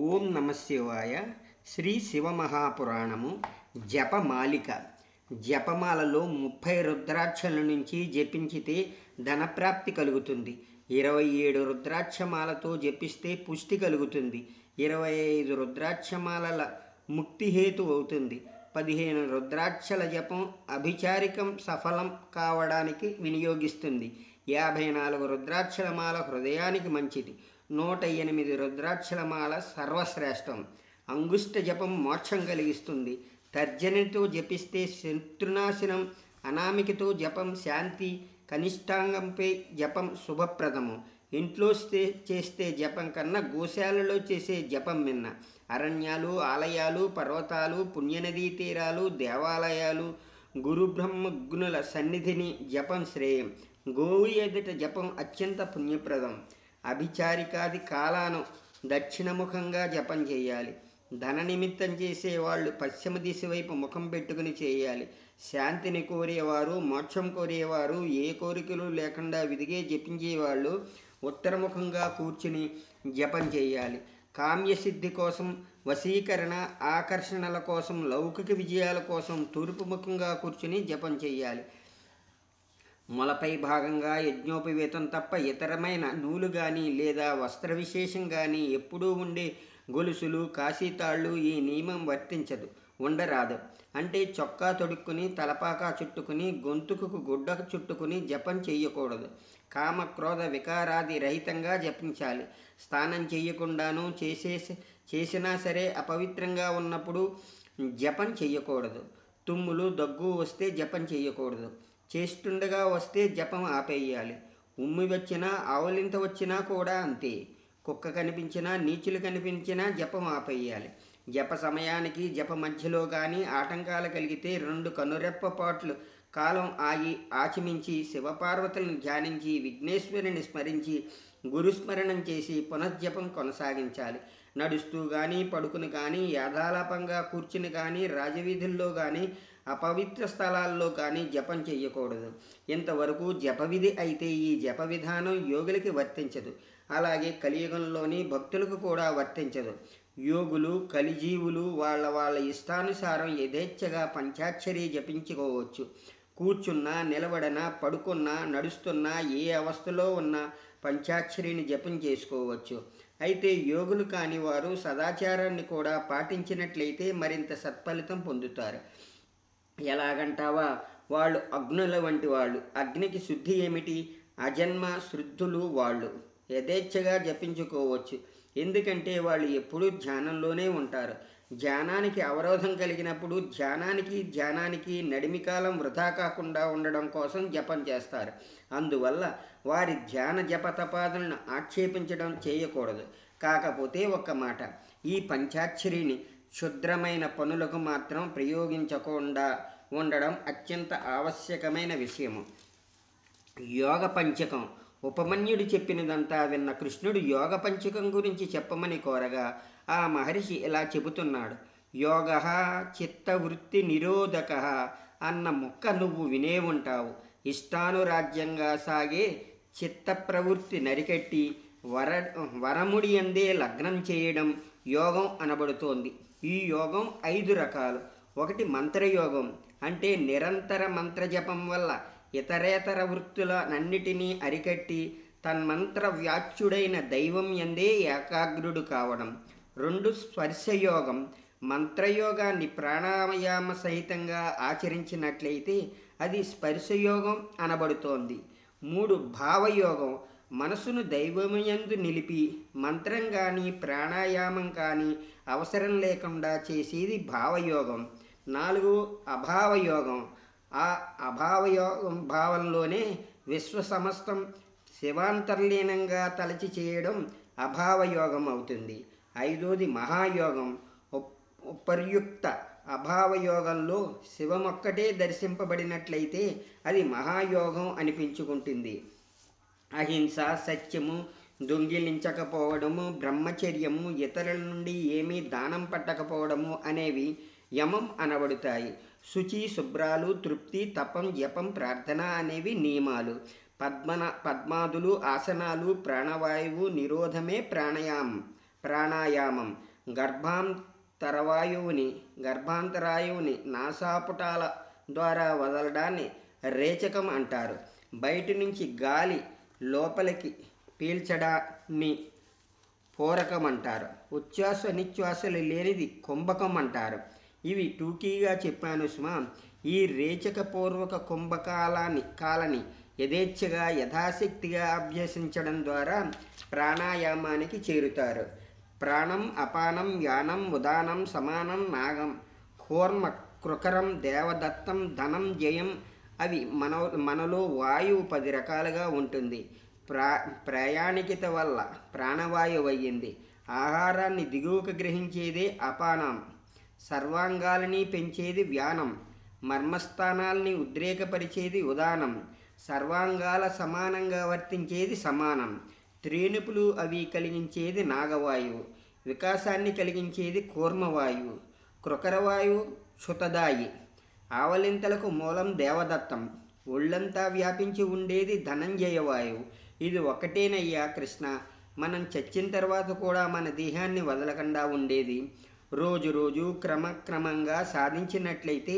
ఓం నమ శివాయ. శ్రీ శివమహాపురాణము జపమాలిక. జపమాలలో 30 రుద్రాక్షల నుంచి జపించితే ధనప్రాప్తి కలుగుతుంది. 27 రుద్రాక్షమాలతో జపిస్తే పుష్టి కలుగుతుంది. 25 రుద్రాక్షమాలల ముక్తిహేతు అవుతుంది. 15 రుద్రాక్షల జపం అభిచారికం సఫలం కావడానికి వినియోగిస్తుంది. 54 రుద్రాక్షల మాల హృదయానికి మంచిది. 108 రుద్రాక్షల మాల సర్వశ్రేష్టం. అంగుష్ట జపం మోక్షం కలిగిస్తుంది. తర్జనితో జపిస్తే శత్రునాశనం, అనామికతో జపం శాంతి, కనిష్టాంగంపై జపం శుభప్రదము. ఇంట్లో చేస్తే జపం కన్నా గోశాలలో చేసే జపం మిన్న. అరణ్యాలు, ఆలయాలు, పర్వతాలు, పుణ్యనదీ తీరాలు, దేవాలయాలు, గురుబ్రహ్మగ్నుల సన్నిధిని జపం శ్రేయం. గోవు ఎదుట జపం అత్యంత పుణ్యప్రదం. అభిచారికాది కాలాను దక్షిణముఖంగా జపం చేయాలి. ధన నిమిత్తం చేసేవాళ్ళు పశ్చిమ దిశ వైపు ముఖం పెట్టుకుని చేయాలి. శాంతిని కోరేవారు, మోక్షం కోరేవారు, ఏ కోరికలు లేకుండా విధిగే జపించేవాళ్ళు ఉత్తరముఖంగా కూర్చుని జపం చేయాలి. కామ్యసిద్ధి కోసం, వశీకరణ, ఆకర్షణల కోసం, లౌకిక విజయాల కోసం తూర్పు ముఖంగా కూర్చుని జపం చేయాలి. మొలపై భాగంగా యజ్ఞోపవీతం తప్ప ఇతరమైన నూలు కానీ లేదా వస్త్ర విశేషం కానీ ఎప్పుడూ ఉండే గొలుసులు, కాశీతాళ్ళు ఈ నియమం వర్తించదు, ఉండరాదు. అంటే చొక్కా తొడుక్కుని, తలపాకా చుట్టుకుని, గొంతుకు గుడ్డ చుట్టుకుని జపం చేయకూడదు. కామ క్రోధ వికారాది రహితంగా జపించాలి. స్నానం చేయకుండాను చేసినా సరే అపవిత్రంగా ఉన్నప్పుడు జపం చేయకూడదు. తుమ్ములు, దగ్గు వస్తే జపం చేయకూడదు. చేస్తుండగా వస్తే జపం ఆపేయాలి. ఉమ్మి వచ్చినా, ఆవులింత వచ్చినా కూడా అంతే. కుక్క కనిపించినా, నీచులు కనిపించినా జపం ఆపేయాలి. జప సమయానికి, జప మధ్యలో కానీ ఆటంకాలు కలిగితే 2 కనురెప్ప పాట్లు కాలం ఆచమించి శివపార్వతులను ధ్యానించి విఘ్నేశ్వరుని స్మరించి గురుస్మరణం చేసి పునఃజపం కొనసాగించాలి. నడుస్తూ కానీ, పడుకుని కానీ, యాదాలాపంగా కూర్చుని కానీ, రాజవీధుల్లో కానీ, అపవిత్ర స్థలాల్లో కానీ జపం చేయకూడదు. ఇంతవరకు జపవిధి అయితే ఈ జప విధానం యోగులకి వర్తించదు. అలాగే కలియుగంలోని భక్తులకు కూడా వర్తించదు. యోగులు, కలిజీవులు వాళ్ళ ఇష్టానుసారం యథేచ్ఛగా పంచాక్షరి జపించుకోవచ్చు. కూర్చున్నా, నిలబడనా, పడుకున్నా, నడుస్తున్నా, ఏ అవస్థలో ఉన్నా పంచాక్షరిని జపం చేసుకోవచ్చు. అయితే యోగులు కాని వారు సదాచారాన్ని కూడా పాటించినట్లయితే మరింత సత్ఫలితం పొందుతారు. ఎలాగంటావా? వాళ్ళు అగ్నుల వంటి వాళ్ళు. అగ్నికి శుద్ధి ఏమిటి? అజన్మ శుద్ధులు వాళ్ళు. యథేచ్ఛగా జపించుకోవచ్చు. ఎందుకంటే వాళ్ళు ఎప్పుడూ ధ్యానంలోనే ఉంటారు. ధ్యానానికి అవరోధం కలిగినప్పుడు ధ్యానానికి నడిమికాలం వృధా కాకుండా ఉండడం కోసం జపం చేస్తారు. అందువల్ల వారి ధ్యాన జపతపాదులను ఆక్షేపించడం చేయకూడదు. కాకపోతే ఒక్క మాట, ఈ పంచాక్షరిని క్షుద్రమైన పనులకు మాత్రం ప్రయోగించకుండా ఉండడం అత్యంత ఆవశ్యకమైన విషయము. యోగ పంచకం. ఉపమన్యుడు చెప్పినదంతా విన్న కృష్ణుడు యోగ పంచకం గురించి చెప్పమని కోరగా ఆ మహర్షి ఇలా చెబుతున్నాడు. యోగ చిత్తవృత్తి నిరోధక అన్న ముక్క నువ్వు వినే ఉంటావు. ఇష్టానురాజ్యంగా సాగే చిత్త ప్రవృత్తి నరికట్టి వరముడి అందే లగ్నం చేయడం యోగం అనబడుతోంది. ఈ యోగం 5 రకాలు. 1 మంత్రయోగం, అంటే నిరంతర మంత్రజపం వల్ల ఇతరేతర వృత్తులనన్నిటినీ అరికట్టి తన్మంత్ర వ్యాచ్యుడైన దైవం యందే ఏకాగ్రుడు కావడం. 2 స్పర్శయోగం. మంత్రయోగాన్ని ప్రాణాయామ సహితంగా ఆచరించినట్లయితే అది స్పర్శయోగం అనబడుతోంది. 3 భావయోగం. మనసును దైవమయందు నిలిపి మంత్రం కానీ ప్రాణాయామం కానీ అవసరం లేకుండా చేసేది భావయోగం. 4 అభావయోగం. ఆ అభావయోగం భావంలోనే విశ్వ సమస్తం శివాంతర్లీనంగా తలచి చేయడం అభావయోగం అవుతుంది. 5వది మహాయోగం. ఉపర్యుక్త అభావయోగంలో శివమొక్కటే దర్శింపబడినట్లయితే అది మహాయోగం అనిపించుకుంటుంది. అహింస, సత్యము, దొంగిలించకపోవడము, బ్రహ్మచర్యము, ఇతరుల నుండి ఏమీ దానం పట్టకపోవడము అనేవి యమం అనబడతాయి. శుచి, శుభ్రాలు, తృప్తి, తపం, జపం, ప్రార్థన అనేవి నియమాలు. పద్మాదులు, ఆసనాలు, ప్రాణవాయువు నిరోధమే ప్రాణాయామం. ప్రాణాయామం గర్భాంతరాయువుని నాసాపుటాల ద్వారా వదలడాన్ని రేచకం అంటారు. బయటి నుంచి గాలి లోపలికి పీల్చడాన్ని పూరకం అంటారు. ఉచ్ఛ్వాస నిశ్వాసలు లేనిది కుంభకం అంటారు. ఇవి టూకీగా చెప్పాను సుమా. ఈ రేచకపూర్వక కాలని యథేచ్ఛగా యథాశక్తిగా అభ్యసించడం ద్వారా ప్రాణాయామానికి చేరుతారు. ప్రాణం, అపానం, యానం, ఉదానం, సమానం, నాగం, కూర్మ, కృకరం, దేవదత్తం, ధనం, జయం. అవి మనలో వాయువు 10 రకాలుగా ఉంటుంది. ప్రయాణికత వల్ల ప్రాణవాయువు అయ్యింది. ఆహారాన్ని దిగువకు గ్రహించేదే అపానం. సర్వాంగాలని పెంచేది వ్యానం. మర్మస్థానాల్ని ఉద్రేకపరిచేది ఉదానం. సర్వాంగాల సమానంగా వర్తించేది సమానం. త్రేణుపులు అవి కలిగించేది నాగవాయువు. వికాసాన్ని కలిగించేది కూర్మవాయువు. కృకరవాయువు క్షుతదాయి. ఆవలింతలకు మూలం దేవదత్తం. ఒళ్ళంతా వ్యాపించి ఉండేది ధనంజయ వాయువు. ఇది ఒకటేనయ్యా కృష్ణ. మనం చచ్చిన తర్వాత కూడా మన దేహాన్ని వదలకుండా ఉండేది. రోజు రోజు క్రమక్రమంగా సాధించినట్లయితే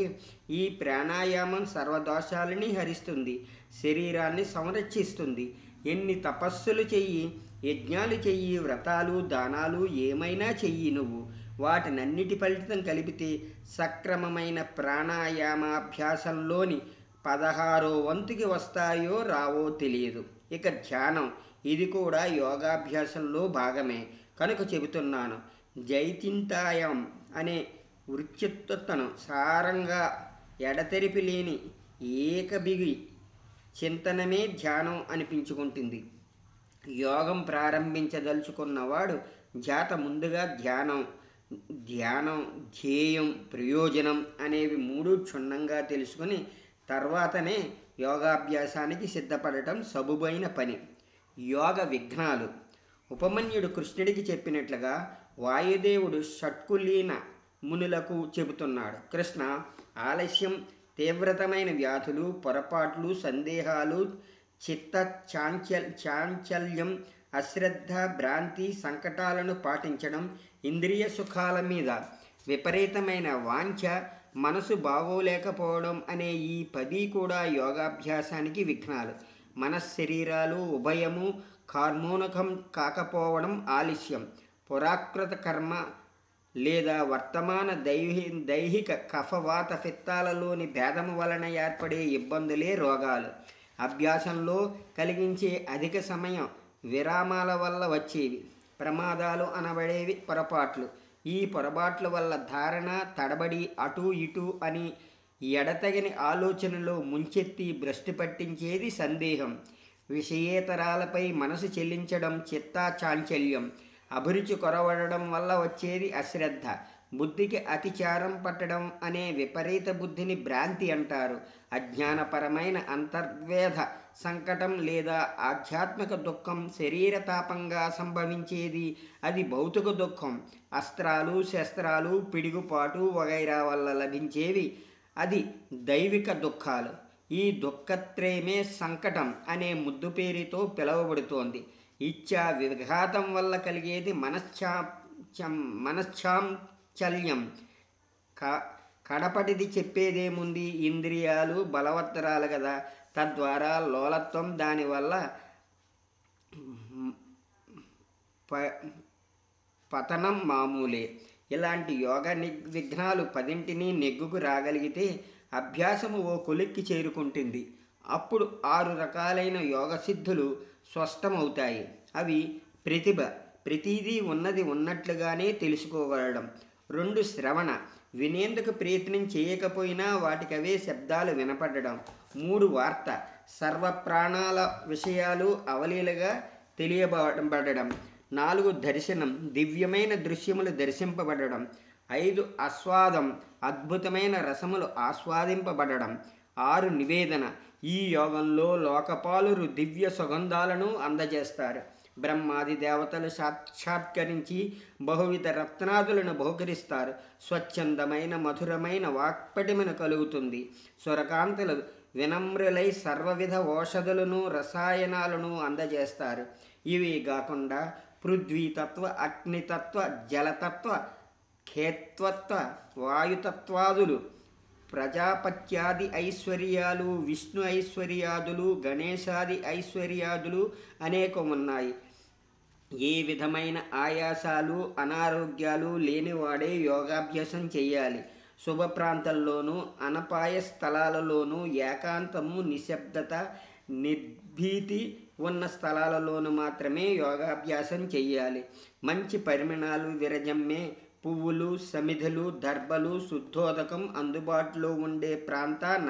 ఈ ప్రాణాయామం సర్వదోషాలని హరిస్తుంది, శరీరాన్ని సంరక్షిస్తుంది. ఎన్ని తపస్సులు చెయ్యి, యజ్ఞాలు చెయ్యి, వ్రతాలు, దానాలు ఏమైనా చెయ్యి నువ్వు. వాటినన్నిటి ఫలితం కలిపితే సక్రమమైన ప్రాణాయామాభ్యాసంలోని 16వ వంతుకి వస్తాయో రావో తెలియదు. ఇక ధ్యానం, ఇది కూడా యోగాభ్యాసంలో భాగమే కనుక చెబుతున్నాను. జైతింతాయం అనే వృత్తిత్వతను సారంగా ఎడతెరిపి లేని ఏకబిగి చింతనమే ధ్యానం అనిపించుకుంటుంది. యోగం ప్రారంభించదలుచుకున్నవాడు జాత ముందుగా ధ్యానం, ధ్యేయం, ప్రయోజనం అనేవి 3 క్షుణ్ణంగా తెలుసుకుని తర్వాతనే యోగాభ్యాసానికి సిద్ధపడటం సబుబైన పని. యోగ విఘ్నాలు. ఉపమన్యుడు కృష్ణుడికి చెప్పినట్లుగా వాయుదేవుడు షట్కులీన మునులకు చెబుతున్నాడు. కృష్ణ, ఆలస్యం, తీవ్రతమైన వ్యాధులు, పొరపాట్లు, సందేహాలు, చిత్త చాంచల్యం, అశ్రద్ధ, భ్రాంతి, సంకటాలను పాటించడం, ఇంద్రియ సుఖాల మీద విపరీతమైన వాంఛ, మనసు బాగోలేకపోవడం అనే ఈ 10 కూడా యోగాభ్యాసానికి విఘ్నాలు. మనశ్శరీరాలు ఉభయము కార్మోనకం కాకపోవడం ఆలస్యం, పురాకృత కర్మ లేదా వర్తమాన దైహిక కఫవాత పిత్తాలలోని భేదము వలన ఏర్పడే ఇబ్బందులే రోగాలు. అభ్యాసంలో కలిగించే అధిక సమయం విరామాల వల్ల వచ్చేవి ప్రమాదాలు అనబడేవి పొరపాట్లు. ఈ పొరపాట్ల వల్ల ధారణ తడబడి అటూ ఇటూ అని ఎడతెగని ఆలోచనలో ముంచెత్తి భ్రష్టు పట్టించేది సందేహం. విషయేతరాలపై మనసు చెల్లించడం చిత్తాచాంచల్యం. అభిరుచి కొరవడడం వల్ల వచ్చేది అశ్రద్ధ. బుద్ధికి అతిచారం పట్టడం అనే విపరీత బుద్ధిని భ్రాంతి అంటారు. అజ్ఞానపరమైన అంతర్వేద సంకటం లేదా ఆధ్యాత్మిక దుఃఖం శరీరతాపంగా సంభవించేది, అది భౌతిక దుఃఖం. అస్త్రాలు, శస్త్రాలు, పిడుగుపాటు వగైరా వల్ల లభించేవి, అది దైవిక దుఃఖాలు. ఈ దుఃఖత్రయమే సంకటం అనే ముద్దు పేరుతో పిలువబడుతోంది. ఇచ్చా విఘాతం వల్ల కలిగేది మనశ్చాంచల్యం. కడపటిది చెప్పేదేముంది, ఇంద్రియాలు బలవత్తరాలు కదా, తద్వారా లోలత్వం, దానివల్ల పతనం మామూలే. ఇలాంటి యోగ విఘ్నాలు 10ంటిని నెగ్గుకు రాగలిగితే అభ్యాసము ఓ కొలిక్కి చేరుకుంటుంది. అప్పుడు 6 రకాలైన యోగ సిద్ధులు స్పష్టమవుతాయి. అవి ప్రతిభ, ప్రతిదీ ఉన్నది ఉన్నట్లుగానే తెలుసుకోగలడం. 2 శ్రవణ, వినేందుకు ప్రయత్నం చేయకపోయినా వాటికవే శబ్దాలు వినపడడం. 3 వార్త, సర్వప్రాణాల విషయాలు అవలీలగా తెలియబడడం. 4 దర్శనం, దివ్యమైన దృశ్యములు దర్శింపబడడం. 5 ఆస్వాదం, అద్భుతమైన రసములు ఆస్వాదింపబడడం. 6 నివేదన, ఈ యోగంలో లోకపాలురు దివ్య సుగంధాలను అందజేస్తారు. బ్రహ్మాది దేవతలు సాక్షాత్కరించి బహువిధ రత్నాదులను బహుకరిస్తారు. స్వచ్ఛందమైన మధురమైన వాక్పటిమను కలుగుతుంది. సురకాంతులు వినమ్రులై సర్వవిధ ఔషధులను రసాయనాలను అందజేస్తారు. ఇవి కాకుండా పృథ్వీతత్వ, అగ్నితత్వ, జలతత్వ, ఖేత్వత్వ, వాయుతత్వాదులు, ప్రజాపత్యాది ఐశ్వర్యాలు, విష్ణు ఐశ్వర్యాదులు, గణేశాది ఐశ్వర్యాదులు అనేకం ఉన్నాయి. ఏ విధమైన ఆయాసాలు, అనారోగ్యాలు లేనివాడే యోగాభ్యాసం చేయాలి. శుభ ప్రాంతాల్లోనూ, అనపాయ స్థలాలలోనూ, ఏకాంతము, నిశ్శబ్దత, నిర్భీతి ఉన్న స్థలాలలోనూ మాత్రమే యోగాభ్యాసం చేయాలి. మంచి పరిమాణాలు విరజమ్మే పువ్వులు, సమిధులు, దర్భలు, శుద్ధోదకం అందుబాటులో ఉండే ప్రాంతాన,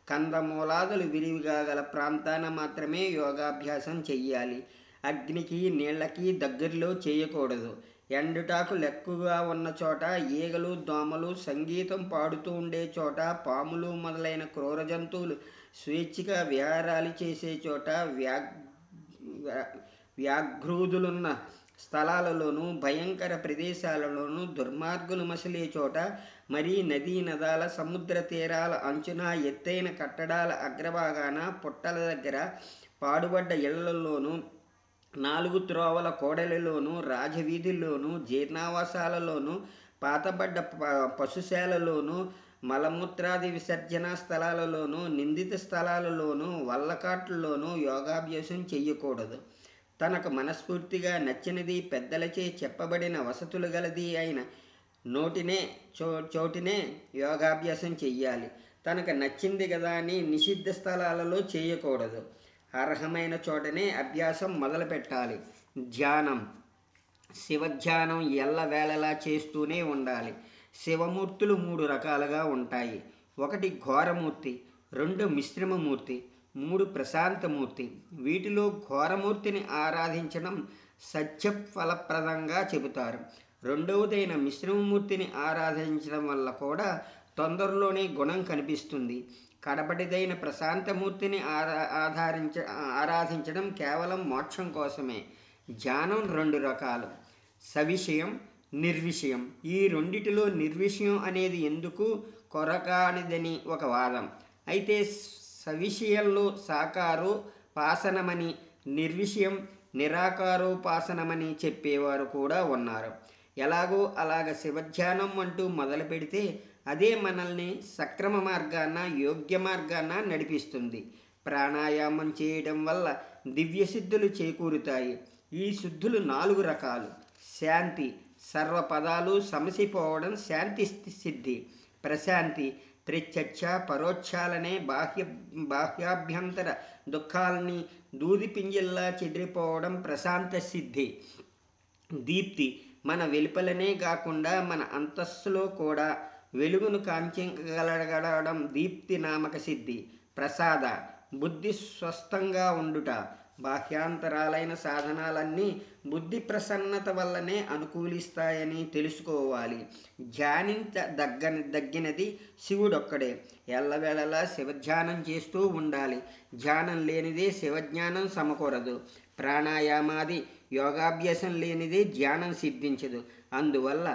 కందమూలాదులు విరివిగా గల ప్రాంతాన మాత్రమే యోగాభ్యాసం చెయ్యాలి. అగ్నికి, నీళ్ళకి దగ్గరలో చేయకూడదు. ఎండుటాకులు ఎక్కువగా ఉన్న చోట, ఈగలు, దోమలు సంగీతం పాడుతూ ఉండే చోట, పాములు మొదలైన క్రూర జంతువులు స్వేచ్ఛగా విహారాలు చేసే చోట, వ్యాఘ్రుదులున్న స్థలాలలోనూ, భయంకర ప్రదేశాలలోనూ, దుర్మార్గులు మసలే చోట, మరీ నదీ నదాల, సముద్ర తీరాల అంచున, ఎత్తైన కట్టడాల అగ్రభాగాన, పుట్టల దగ్గర, పాడుబడ్డ ఇళ్లలోనూ, 4 త్రోవల కోడలిలోనూ, రాజవీధుల్లోనూ, జీర్ణావాసాలలోనూ, పాతబడ్డ పశుశాలలోనూ, మలమూత్రాది విసర్జన స్థలాలలోనూ, నిందిత స్థలాలలోనూ, వల్లకాట్లలోనూ యోగాభ్యాసం చెయ్యకూడదు. తనకు మనస్ఫూర్తిగా నచ్చినది, పెద్దలచే చెప్పబడిన వసతులు గలది అయిన చోటినే యోగాభ్యాసం చెయ్యాలి. తనకు నచ్చింది కదా అని నిషిద్ధ స్థలాలలో చేయకూడదు. అర్హమైన చోటనే అభ్యాసం మొదలు పెట్టాలి. ధ్యానం. శివధ్యానం ఎల్లవేళలా చేస్తూనే ఉండాలి. శివమూర్తులు 3 రకాలుగా ఉంటాయి. 1 ఘోరమూర్తి, 2 మిశ్రమమూర్తి, 3 ప్రశాంతమూర్తి. వీటిలో ఘోరమూర్తిని ఆరాధించడం సత్యఫలప్రదంగా చెబుతారు. రెండవదైన మిశ్రమమూర్తిని ఆరాధించడం వల్ల కూడా తొందరలోనే గుణం కనిపిస్తుంది. కడపటిదైన ప్రశాంతమూర్తిని ఆరాధించడం కేవలం మోక్షం కోసమే. ధ్యానం 2 రకాలు: సవిషయం, నిర్విషయం. ఈ రెండిటిలో నిర్విషయం అనేది ఎందుకు కొరకానిదని ఒక వాదం. అయితే సవిషయంలో సాకారోపాసనమని, నిర్విషయం నిరాకారోపాసనమని చెప్పేవారు కూడా ఉన్నారు. ఎలాగో అలాగ శివధ్యానం అంటూ మొదలు పెడితే అదే మనల్ని సక్రమ మార్గాన, యోగ్య మార్గాన నడిపిస్తుంది. ప్రాణాయామం చేయడం వల్ల దివ్యసిద్ధులు చేకూరుతాయి. ఈ సిద్ధులు 4 రకాలు: శాంతి, సర్వపదాలు సమసిపోవడం శాంతి సిద్ధి. ప్రశాంతి, త్రిచర్చ పరోక్షాలనే బాహ్యాభ్యంతర దుఃఖాలని దూది పింజల్లా చెదిరిపోవడం ప్రశాంత సిద్ధి. దీప్తి, మన వెలుపలనే కాకుండా మన అంతస్తులో కూడా వెలుగును కాంచగలగడం దీప్తి నామక సిద్ధి. ప్రసాద, బుద్ధి స్వస్థంగా ఉండుట. బాహ్యాంతరాలైన సాధనాలన్నీ బుద్ధి ప్రసన్నత వల్లనే అనుకూలిస్తాయని తెలుసుకోవాలి. ధ్యానించదగ్గినది శివుడొక్కడే. ఎల్లవేళలా శివధ్యానం చేస్తూ ఉండాలి. ధ్యానం లేనిదే శివజ్ఞానం సమకూరదు. ప్రాణాయామాది యోగాభ్యాసం లేనిదే ధ్యానం సిద్ధించదు. అందువల్ల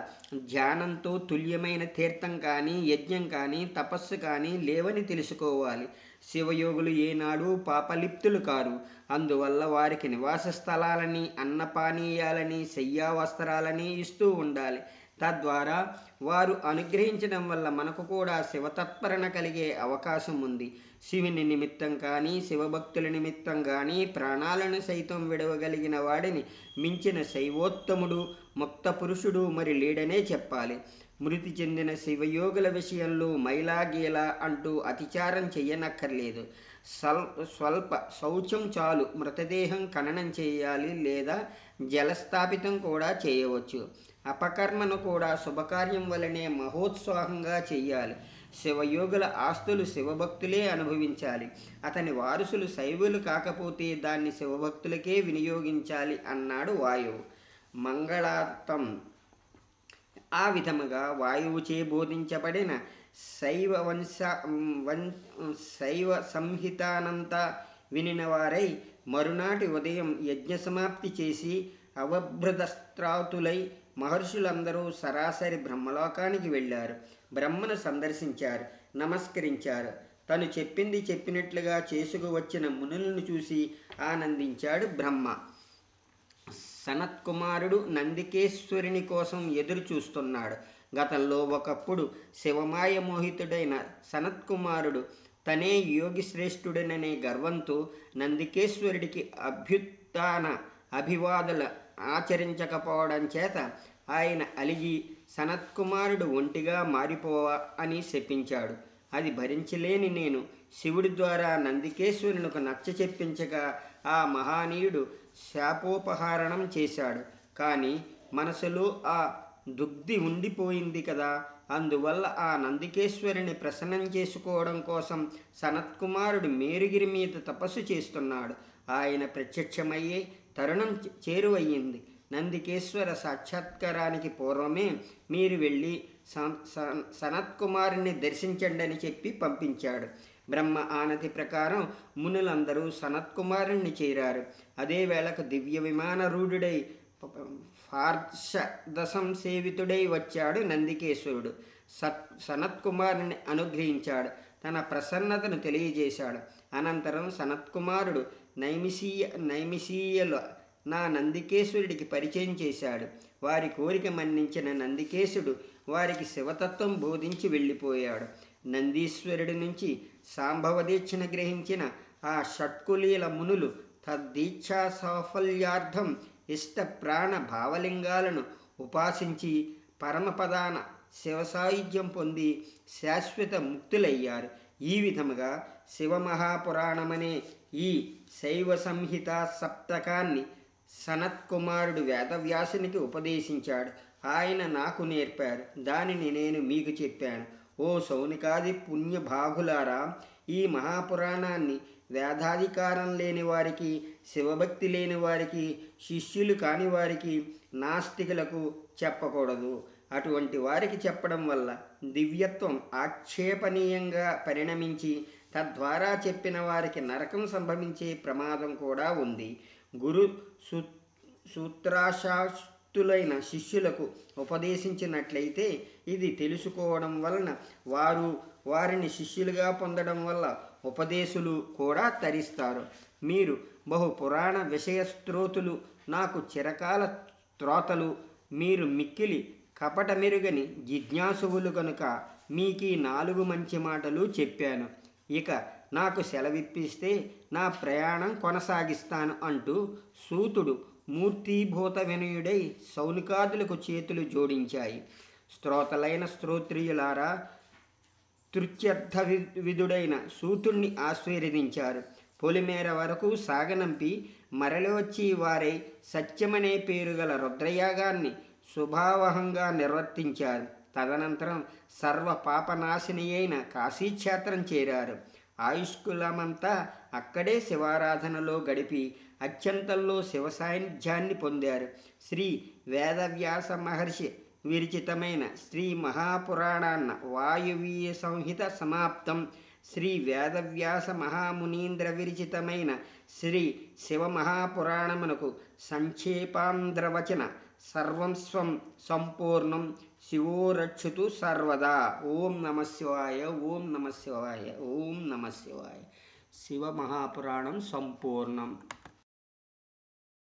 ధ్యానంతో తుల్యమైన తీర్థం కానీ, యజ్ఞం కానీ, తపస్సు కానీ లేవని తెలుసుకోవాలి. శివయోగులు ఏనాడు పాపలిప్తులు కారు. అందువల్ల వారికి నివాస స్థలాలని, అన్నపానీయాలని, శయ్యావస్త్రాలని ఇస్తూ ఉండాలి. తద్వారా వారు అనుగ్రహించడం వల్ల మనకు కూడా శివతత్పరణ కలిగే అవకాశం ఉంది. శివుని నిమిత్తం కానీ, శివభక్తుల నిమిత్తం కానీ ప్రాణాలను సైతం విడవగలిగిన వాడిని మించిన శైవోత్తముడు, ముక్త పురుషుడు మరి లేడనే చెప్పాలి. మృతి చెందిన శివయోగుల విషయంలో మైలాగీలా అంటూ అతిచారం చెయ్యనక్కర్లేదు. స్వల్ప శౌచం చాలు. మృతదేహం ఖననం చేయాలి లేదా జలస్థాపితం కూడా చేయవచ్చు. అపకర్మను కూడా శుభకార్యం వలనే మహోత్సాహంగా చెయ్యాలి. శివయోగుల ఆస్తులు శివభక్తులే అనుభవించాలి. అతని వారసులు శైవులు కాకపోతే దాన్ని శివభక్తులకే వినియోగించాలి అన్నాడు వాయువు. మంగళార్థం. ఆ విధముగా వాయువుచే బోధించబడిన శైవ సంహితానంతా వినినవారై మరునాటి ఉదయం యజ్ఞ సమాప్తి చేసి అవభృతస్త్రాతులై మహర్షులందరూ సరాసరి బ్రహ్మలోకానికి వెళ్ళారు. బ్రహ్మను సందర్శించారు, నమస్కరించారు. తను చెప్పింది చెప్పినట్లుగా చేసుకు వచ్చిన మునులను చూసి ఆనందించాడు బ్రహ్మ. సనత్కుమారుడు నందికేశ్వరుని కోసం ఎదురు చూస్తున్నాడు. గతంలో ఒకప్పుడు శివమాయ మోహితుడైన సనత్కుమారుడు తనే యోగిశ్రేష్ఠుడననే గర్వంతో నందికేశ్వరుడికి అభ్యుత్థాన అభివాదుల ఆచరించకపోవడం చేత ఆయన అలిగి సనత్కుమారుడు ఒంటిగా మారిపోవా అని శపించాడు. అది భరించలేని నేను శివుడి ద్వారా నందికేశ్వరునికి నచ్చ చెప్పించగా ఆ మహానీయుడు శాపోపహారణం చేశాడు. కానీ మనసులో ఆ దుగ్ధి ఉండిపోయింది కదా. అందువల్ల ఆ నందికేశ్వరుని ప్రసన్నం చేసుకోవడం కోసం సనత్కుమారుడు మేరుగిరి మీద తపస్సు చేస్తున్నాడు. ఆయన ప్రత్యక్షమయ్యే తరుణం చేరువయ్యింది. నందికేశ్వర సాక్షాత్కారానికి పూర్వమే మీరు వెళ్ళి సనత్కుమారుని దర్శించండి అని చెప్పి పంపించాడు. బ్రహ్మ ఆనతి ప్రకారం మునులందరూ సనత్కుమారుణ్ణి చేరారు. అదే వేళకు దివ్య విమానరూఢుడై పార్షదసం సేవితుడై వచ్చాడు నందికేశ్వరుడు. సనత్కుమారుని అనుగ్రహించాడు. తన ప్రసన్నతను తెలియజేశాడు. అనంతరం సనత్కుమారుడు నైమిషీయుల నా నందికేశ్వరుడికి పరిచయం చేశాడు. వారి కోరిక మన్నించిన నందికేశుడు వారికి శివతత్వం బోధించి వెళ్ళిపోయాడు. నందీశ్వరుడి నుంచి సాంభవ దీక్షను గ్రహించిన ఆ షట్కులీల మునులు తద్దీక్షా సాఫల్యార్థం ఇష్ట ప్రాణ భావలింగాలను ఉపాసించి పరమపదాన శివసాయుధ్యం పొంది శాశ్వత ముక్తులయ్యారు. ఈ విధముగా శివమహాపురాణమనే ఈ శైవ సంహిత సప్తకాన్ని సనత్కుమారుడు వేదవ్యాసునికి ఉపదేశించాడు. ఆయన నాకు నేర్పారు. దానిని నేను మీకు చెప్పాను. ఓ సౌనికాది పుణ్యభాగులారా, ఈ మహాపురాణాన్ని వేదాధికారం లేని వారికి, శివభక్తి లేని వారికి, శిష్యులు కాని వారికి, నాస్తికులకు చెప్పకూడదు. అటువంటి వారికి చెప్పడం వల్ల దివ్యత్వం ఆక్షేపణీయంగా పరిణమించి తద్వారా చెప్పిన వారికి నరకం సంభవించే ప్రమాదం కూడా ఉంది. గురు సూత్రాశాస్తులైన శిష్యులకు ఉపదేశించినట్లయితే ఇది తెలుసుకోవడం వలన వారిని శిష్యులుగా పొందడం వల్ల ఉపదేశులు కూడా తరిస్తారు. మీరు బహు పురాణ విషయ స్తోతులు, నాకు చిరకాల త్రోతలు. మీరు మిక్కిలి కపట మెరుగని జిజ్ఞాసువులు కనుక మీకీ 4 మంచి మాటలు చెప్పాను. ఇక నాకు సెలవిప్పిస్తే నా ప్రయాణం కొనసాగిస్తాను అంటూ సూతుడు మూర్తీభూత వినయుడై సౌనికాదులకు చేతులు జోడించాయి. శ్రోతలైన శ్రోత్రియులారా, తృత్యర్థ విధుడైన సూతుణ్ణి ఆశీర్వదించారు. పొలిమేర వరకు సాగనంపి మరలి వచ్చి వారై సత్యమనే పేరు గల రుద్రయాగాన్ని శుభావహంగా నిర్వర్తించారు. తదనంతరం సర్వ పాపనాశిని అయిన కాశీక్షేత్రం చేరారు. ఆయుష్కులమంతా అక్కడే శివారాధనలో గడిపి అత్యంతంలో శివ సాన్నిధ్యాన్ని పొందారు. శ్రీ వేదవ్యాస మహర్షి విరచితమైన శ్రీ మహాపురాణాన్న వాయువీయ సంహిత సమాప్తం. శ్రీ వేదవ్యాస మహామునీంద్ర విరచితమైన శ్రీ శివమహాపురాణమునకు సంక్షేపాంధ్రవచన సర్వం స్వం సంపూర్ణం. శివో రక్షతు సర్వదా. ఓం నమః శివాయ. ఓం నమః శివాయ. ఓం నమః శివాయ. శివ మహాపురాణం సంపూర్ణం.